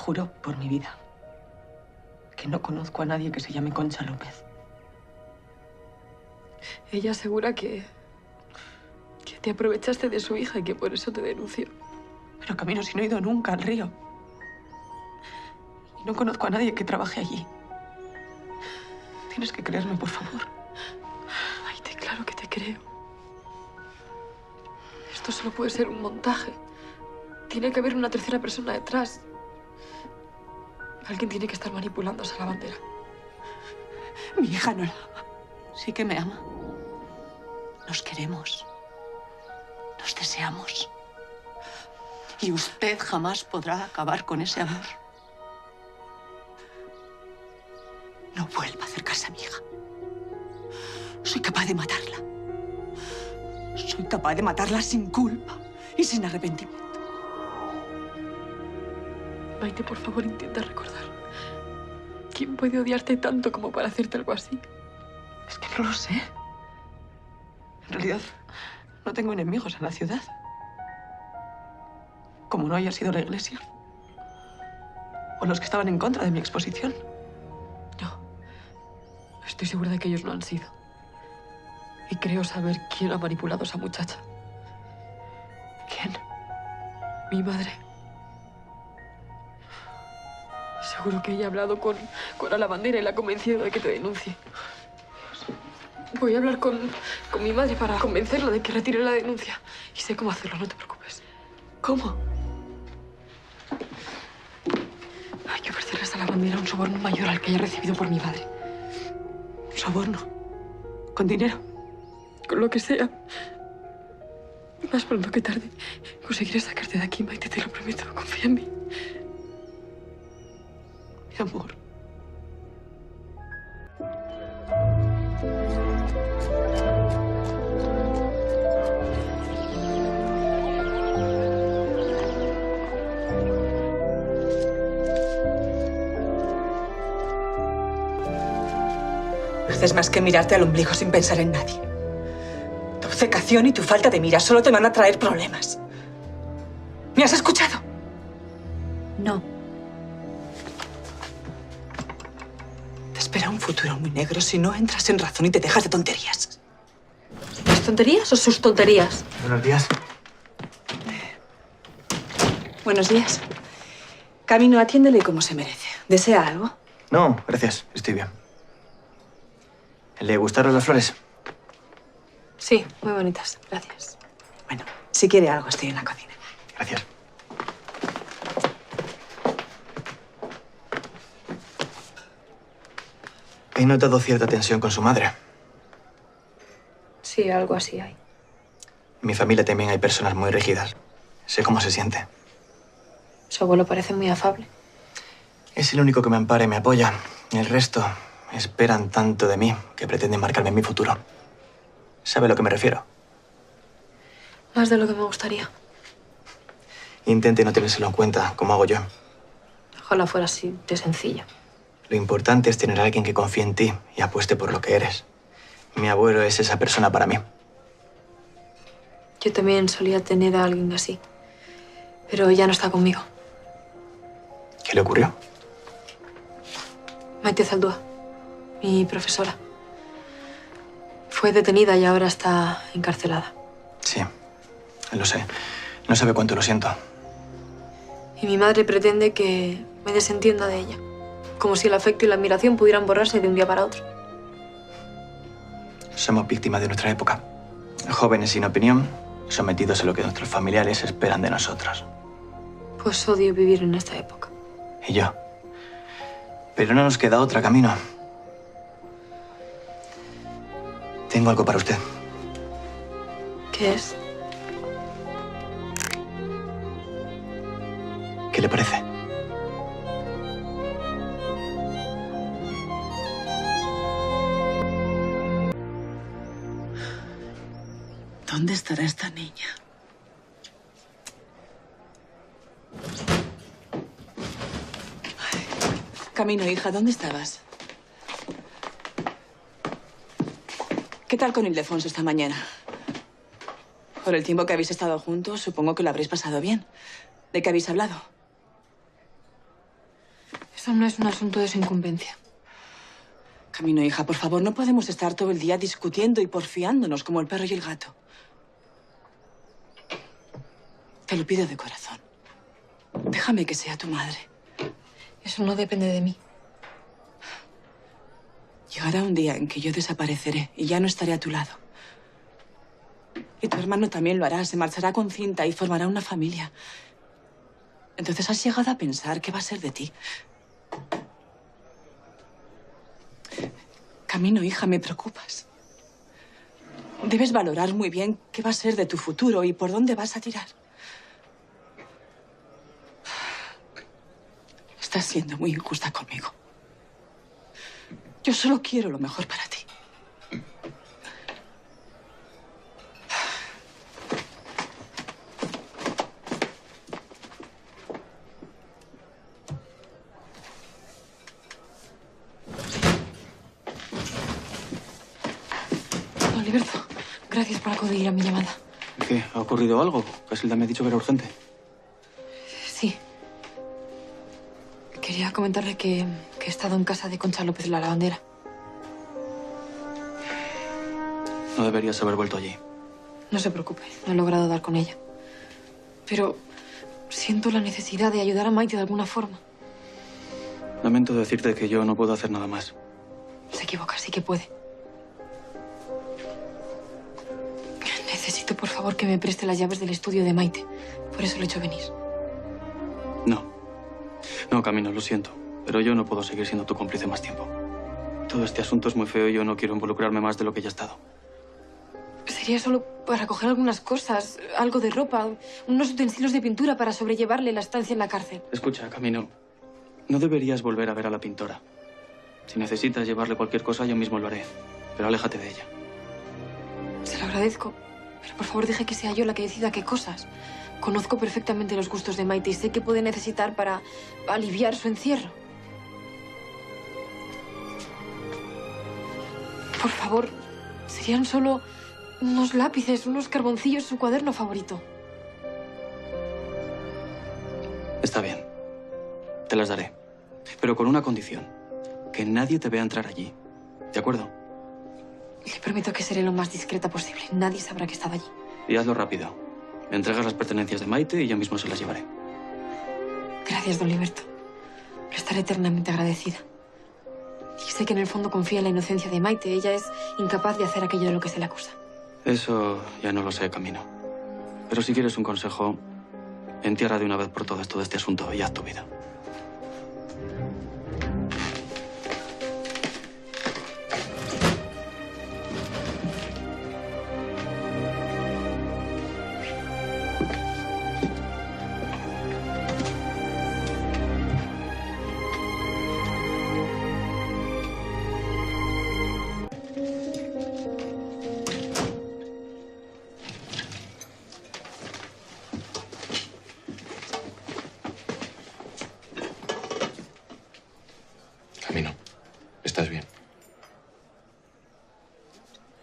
juro por mi vida que no conozco a nadie que se llame Concha López. Ella asegura que te aprovechaste de su hija y que por eso te denunció. Pero Camino, si no he ido nunca al río. Y no conozco a nadie que trabaje allí. Tienes que creerme, por favor. Maite, claro que te creo. Esto solo puede ser un montaje. Tiene que haber una tercera persona detrás. Alguien tiene que estar manipulando esa lavandera. Mi hija no la ama. Sí que me ama. Nos queremos. Nos deseamos. Y usted jamás podrá acabar con ese amor. No vuelva a acercarse a mi hija. Soy capaz de matarla. Soy capaz de matarla sin culpa y sin arrepentimiento. Maite, por favor, intenta recordar. ¿Quién puede odiarte tanto como para hacerte algo así? Es que no lo sé. En realidad, no tengo enemigos en la ciudad. Como no haya sido la iglesia. O los que estaban en contra de mi exposición. No. Estoy segura de que ellos no han sido. Y creo saber quién ha manipulado a esa muchacha. ¿Quién? Mi madre. Seguro que ella ha hablado con la lavandera y la ha convencido de que te denuncie. Voy a hablar con mi madre para convencerla de que retire la denuncia. Y sé cómo hacerlo, no te preocupes. ¿Cómo? Hay que ofrecerle a esa lavandera un soborno mayor al que haya recibido por mi padre. ¿Un soborno? ¿Con dinero? Con lo que sea. Más pronto que tarde conseguiré sacarte de aquí, Maite, te lo prometo. Confía en mí. Mi amor. No haces más que mirarte al ombligo sin pensar en nadie. Tu obcecación y tu falta de mira solo te van a traer problemas. ¿Me has escuchado? No. Te espera un futuro muy negro si no entras en razón y te dejas de tonterías. ¿Las tonterías o sus tonterías? Buenos días. Buenos días. Camino, atiéndele como se merece. ¿Desea algo? No, gracias. Estoy bien. ¿Le gustaron las flores? Sí, muy bonitas. Gracias. Bueno, si quiere algo, estoy en la cocina. Gracias. He notado cierta tensión con su madre. Sí, algo así hay. En mi familia también hay personas muy rígidas. Sé cómo se siente. Su abuelo parece muy afable. Es el único que me ampara y me apoya. El resto esperan tanto de mí que pretenden marcarme mi futuro. ¿Sabe a lo que me refiero? Más de lo que me gustaría. Intente no tenérselo en cuenta, como hago yo. Ojalá fuera así de sencilla. Lo importante es tener a alguien que confíe en ti y apueste por lo que eres. Mi abuelo es esa persona para mí. Yo también solía tener a alguien así. Pero ya no está conmigo. ¿Qué le ocurrió? Maite Zaldúa, mi profesora. Fue detenida y ahora está encarcelada. Sí, lo sé. No sabe cuánto lo siento. Y mi madre pretende que me desentienda de ella. Como si el afecto y la admiración pudieran borrarse de un día para otro. Somos víctimas de nuestra época. Jóvenes sin opinión, sometidos a lo que nuestros familiares esperan de nosotros. Pues odio vivir en esta época. Y yo. Pero no nos queda otra, Camino. Tengo algo para usted. ¿Qué es? ¿Qué le parece? ¿Dónde estará esta niña? Ay. Camino, hija, ¿dónde estabas? ¿Qué tal con Ildefonso esta mañana? Por el tiempo que habéis estado juntos, supongo que lo habréis pasado bien. ¿De qué habéis hablado? Eso no es un asunto de su incumbencia. Camino, hija, por favor, no podemos estar todo el día discutiendo y porfiándonos como el perro y el gato. Te lo pido de corazón. Déjame que sea tu madre. Eso no depende de mí. Llegará un día en que yo desapareceré y ya no estaré a tu lado. Y tu hermano también lo hará, se marchará con Cinta y formará una familia. Entonces has llegado a pensar qué va a ser de ti. Camino, hija, me preocupas. Debes valorar muy bien qué va a ser de tu futuro y por dónde vas a tirar. Estás siendo muy injusta conmigo. Yo solo quiero lo mejor para ti. Oliverto, gracias por acudir a mi llamada. ¿Qué? ¿Ha ocurrido algo? Casilda me ha dicho que era urgente. Sí. Quería comentarle que he estado en casa de Concha López, la lavandera. No deberías haber vuelto allí. No se preocupe, no he logrado dar con ella. Pero siento la necesidad de ayudar a Maite de alguna forma. Lamento decirte que yo no puedo hacer nada más. Se equivoca, sí que puede. Necesito, por favor, que me preste las llaves del estudio de Maite. Por eso le he hecho venir. No. No, Camino, lo siento. Pero yo no puedo seguir siendo tu cómplice más tiempo. Todo este asunto es muy feo y yo no quiero involucrarme más de lo que ya he estado. Sería solo para coger algunas cosas, algo de ropa, unos utensilios de pintura para sobrellevarle la estancia en la cárcel. Escucha, Camino, no deberías volver a ver a la pintora. Si necesitas llevarle cualquier cosa, yo mismo lo haré. Pero aléjate de ella. Se lo agradezco, pero por favor deje que sea yo la que decida qué cosas. Conozco perfectamente los gustos de Maite y sé qué puede necesitar para aliviar su encierro. Por favor, serían solo unos lápices, unos carboncillos, su cuaderno favorito. Está bien. Te las daré. Pero con una condición. Que nadie te vea entrar allí. ¿De acuerdo? Le prometo que seré lo más discreta posible. Nadie sabrá que estaba allí. Y hazlo rápido. Me entregas las pertenencias de Maite y yo mismo se las llevaré. Gracias, don Liberto. Le estaré eternamente agradecida. Y sé que en el fondo confía en la inocencia de Maite. Ella es incapaz de hacer aquello de lo que se le acusa. Eso ya no lo sé, Camino. Pero si quieres un consejo, entierra de una vez por todas todo este asunto y haz tu vida. Camino, ¿estás bien?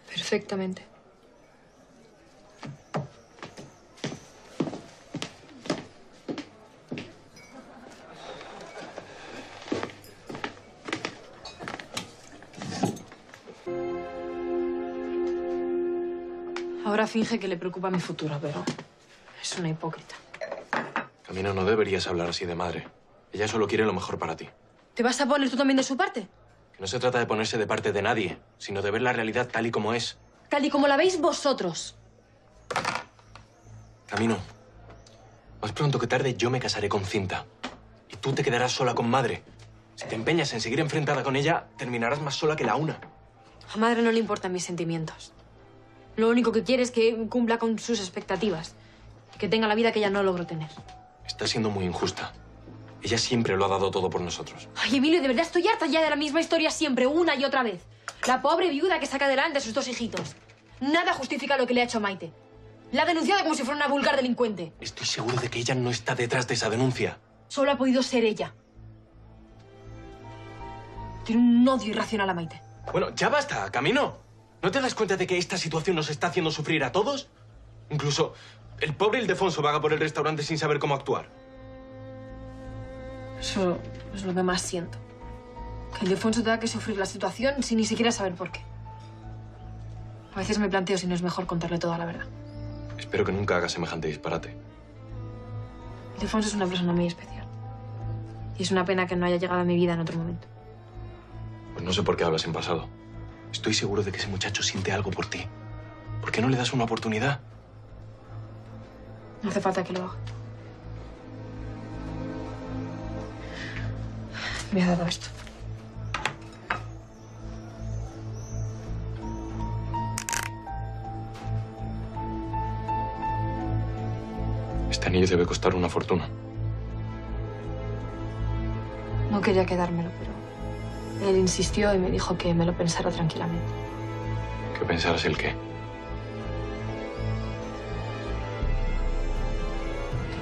Perfectamente. Ahora finge que le preocupa mi futuro, pero es una hipócrita. Camino, no deberías hablar así de madre. Ella solo quiere lo mejor para ti. ¿Te vas a poner tú también de su parte? Que no se trata de ponerse de parte de nadie, sino de ver la realidad tal y como es. Tal y como la veis vosotros. Camino, más pronto que tarde yo me casaré con Cinta. Y tú te quedarás sola con madre. Si te empeñas en seguir enfrentada con ella, terminarás más sola que la una. A madre no le importan mis sentimientos. Lo único que quiere es que cumpla con sus expectativas. Que tenga la vida que ella no logró tener. Estás siendo muy injusta. Ella siempre lo ha dado todo por nosotros. Ay, Emilio, de verdad estoy harta ya de la misma historia siempre, una y otra vez. La pobre viuda que saca adelante a sus dos hijitos. Nada justifica lo que le ha hecho a Maite. La ha denunciado como si fuera una vulgar delincuente. Estoy seguro de que ella no está detrás de esa denuncia. Solo ha podido ser ella. Tiene un odio irracional a Maite. Bueno, ya basta, Camino. ¿No te das cuenta de que esta situación nos está haciendo sufrir a todos? Incluso el pobre Ildefonso vaga por el restaurante sin saber cómo actuar. Eso es lo que más siento. Que Ildefonso tenga que sufrir la situación sin ni siquiera saber por qué. A veces me planteo si no es mejor contarle toda la verdad. Espero que nunca haga semejante disparate. Ildefonso es una persona muy especial. Y es una pena que no haya llegado a mi vida en otro momento. Pues no sé por qué hablas en pasado. Estoy seguro de que ese muchacho siente algo por ti. ¿Por qué no le das una oportunidad? No hace falta que lo haga. Me ha dado esto. Este anillo debe costar una fortuna. No quería quedármelo, pero él insistió y me dijo que me lo pensara tranquilamente. ¿Qué pensaras el qué?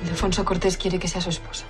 Ildefonso Cortés quiere que sea su esposa.